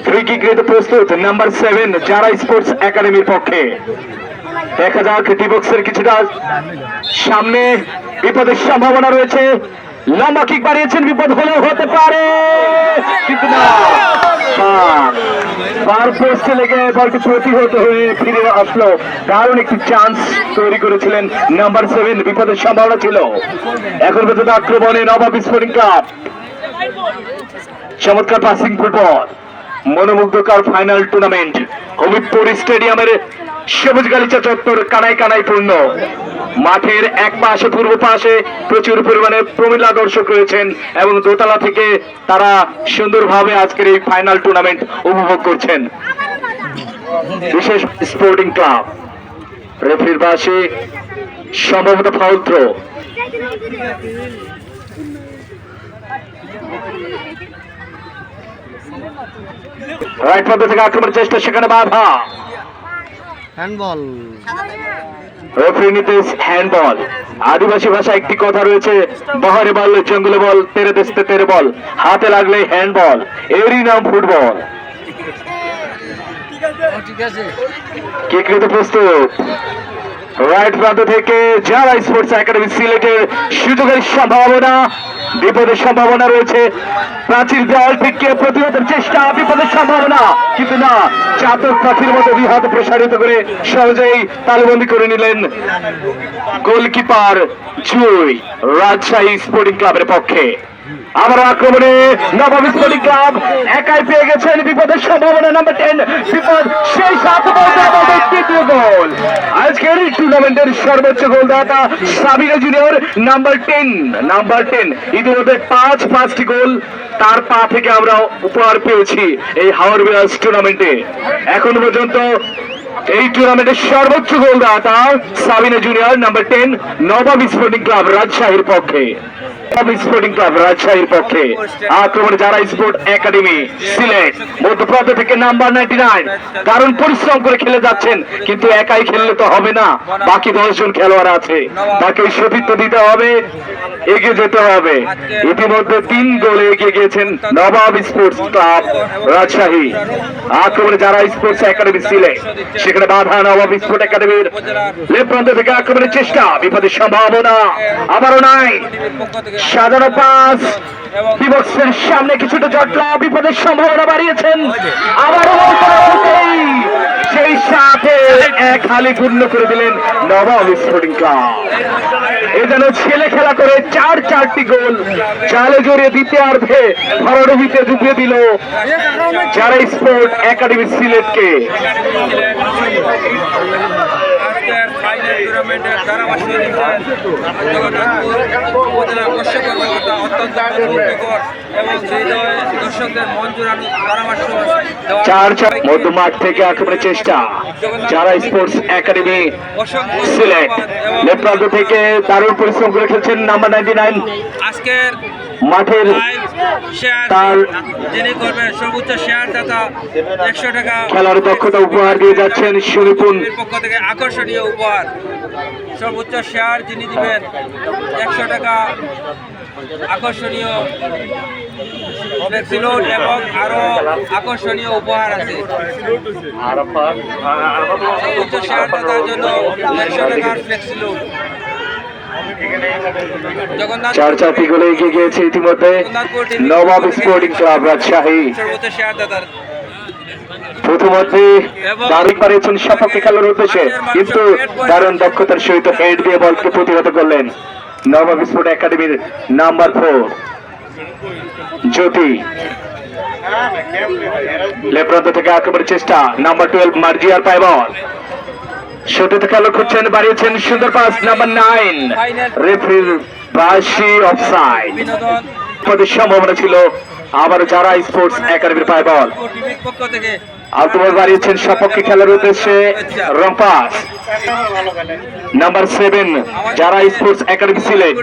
Free kick নিতে প্রস্তুত number 7 যারা স্পোর্টস একাডেমির পক্ষে। দেখা যাক ডিবক্সের কিছুটা সামনে, বিপদের সম্ভাবনা রয়েছে। লম্বা কিক বাড়িয়েছেন, বিপদ হলেও হতে পারে, কিন্তু না, বার পোস্টে লেগে বলটি প্রতিহত হয়ে ফিরে আসলো। দারুণ একটি চান্স তৈরি করেছিলেন নাম্বার 7, বিপদের সম্ভাবনা ছিল। এখন পর্যন্ত আক্রমণে নবাব স্পোর্টিং ক্লাব। চমৎকার পাসিং ফুটবল, মনোমুগ্ধকর ফাইনাল টুর্নামেন্ট। হবিবপুর স্টেডিয়ামের সবুজ গালিচা চত্বর কানায় কানায় পূর্ণ। মাঠের এক পাশে পূর্ব পাশে প্রচুর পরিমাণে প্রমিলা দর্শক রয়েছেন এবং দোতলা থেকে তারা সুন্দরভাবে আজকের এই ফাইনাল টুর্নামেন্ট উপভোগ করছেন। বিশেষ স্পোর্টিং ক্লাব রেফারির পাশে সম্ভবত ফাউল থ্রো। রাইট পথ থেকে আক্রমণের চেষ্টা, সেখানে বাধা। হ্যান্ডবল, রেফারি নিতে হ্যান্ডবল। আদিবাসী ভাষা একটি কথা রয়েছে, বহরে বল জঙ্গলে বল, তেরে দেশতে তেরে বল, হাতে লাগলে হ্যান্ডবল, এরই নাম ফুটবল। কিক নিতে প্রস্তুত রাইট প্রান্ত থেকে যারা স্পোর্টস একাডেমি সিলেটের সুযোগের সম্ভাবনা, বিপদের সম্ভাবনা রয়েছে। প্রাচীর দেওয়াল পিটকে প্রতিহতের চেষ্টা, বিপদের সম্ভাবনা, কিন্তু না, চাতক পাখির মতো দুই হাত প্রসারিত করে সহজেই তালুবন্দি করে নিলেন গোলকিপার জুই, রাজশাহী স্পোর্টিং ক্লাবের পক্ষে। আবার আক্রমণে নবাব স্পোর্টিং ক্লাব একাই পেয়ে গেছেন, বিপদের সম্ভাবনা নাম্বার 10, বিপদ সেই সাথে আমাদের তৃতীয় গোল। আজকের টুর্নামেন্টের সর্বোচ্চ গোলদাতা সাবিনা জুনিয়র নাম্বার 10। ইতিমধ্যে 5টি গোল তার পা থেকে আমরা উপহার পেয়েছি এই হাওর বিলাস টুর্নামেন্টে। এখন পর্যন্ত এই টুর্নামেন্টের সর্বোচ্চ গোলদাতা সাবিনা জুনিয়র নাম্বার 10, নবাব স্পোর্টিং ক্লাব রাজশাহীর পক্ষে। স্পোর্টিং ক্লাব রাজশাহীর পক্ষে আক্রমণে যারা স্পোর্ট একাডেমি সিলেট মধ্যপ্রান্ত থেকে নাম্বার 99, কারণ পরিশ্রম করে খেলে যাচ্ছেন, কিন্তু একাই খেললে তো হবে না, বাকি 10 জন খেলোয়াড় আছে, তাকে সতীর্থ দিতে হবে, এগিয়ে যেতে হবে। ইতিমধ্যে 3 গোলে এগিয়ে গিয়েছেন নবাব স্পোর্টস ক্লাব রাজশাহী। আক্রমণে যারা স্পোর্টস একাডেমি সিলেট, সেখানে বাধা নবাব স্পোর্ট একাডেমির। লেফট প্রান্ত থেকে আক্রমণের চেষ্টা, বিপদের সম্ভাবনা আবারও নাই, সাজানো পাস, বিপক্ষের সামনে কিছুটা জটলা, বিপদের সম্ভাবনা বাড়িয়েছেন, আবারও সেই সাথে এক হালি পূর্ণ করে দিলেন নবাব স্পোর্টিং ক্লাব। এ যেন ছেলে খেলা করে 4টি গোল চালে জড়িয়ে দ্বিতীয়ার্ধে ভরডুবিতে ডুবিয়ে দিল যারা স্পোর্ট একাডেমি সিলেটকে। মধ্যমাঠ থেকে আক্রমণের চেষ্টা, যারা স্পোর্টস একাডেমি সিলেট লেফট প্রান্ত থেকে দারুণ পরিশ্রম করে খেলছেন নাম্বার 99। আজকের মাঠের তার যিনি করবেন সর্বোচ্চ শেয়ার দাতা 100 টাকা খেলার দক্ষতা উপহার দিয়ে যাচ্ছেন সুনিপুণ পক্ষ থেকে আকর্ষণীয় উপহার। সর্বোচ্চ শেয়ার যিনি দিবেন 100 টাকা আকর্ষণীয় ফ্লেক্সিলোড এবং আরো আকর্ষণীয় উপহার আছে। সর্বোচ্চ শেয়ার দাতার জন্য 100 টাকার ফ্লেক্সিলোড। 4টি গোলে এগিয়ে গিয়েছে ইতিমধ্যে নবাব স্পোর্টিং ক্লাব রাজশাহী। সর্বোচ্চ শেয়ার দাতার প্রথমে দারুণ পারিয়েছেন সপক্ষে খেলার উদ্দেশ্যে, কিন্তু দারুণ দক্ষতার সহিত হেড দিয়ে বলকে প্রতিহত করলেন নবাব স্পোর্ট একাডেমির নাম্বার 4 জ্যোতি। লেফট প্রান্ত থেকে আক্রমণের চেষ্টা, নাম্বার 12 মার্জিয়ার পায় বল, সতীর্থ খেলা করছেন, বাড়িয়েছেন, সুন্দর পাস নাম্বার 9, রেফারির বাসি অফসাইড। পদের সম্ভাবনা ছিল, আবার যারা স্পোর্টস একাডেমির পায় বল, আলতোবল বাড়িয়েছেন সপক্ষে খেলার উদ্দেশ্যে, রং পাস নাম্বার 7 যারা স্পোর্টস একাডেমি সিলেট।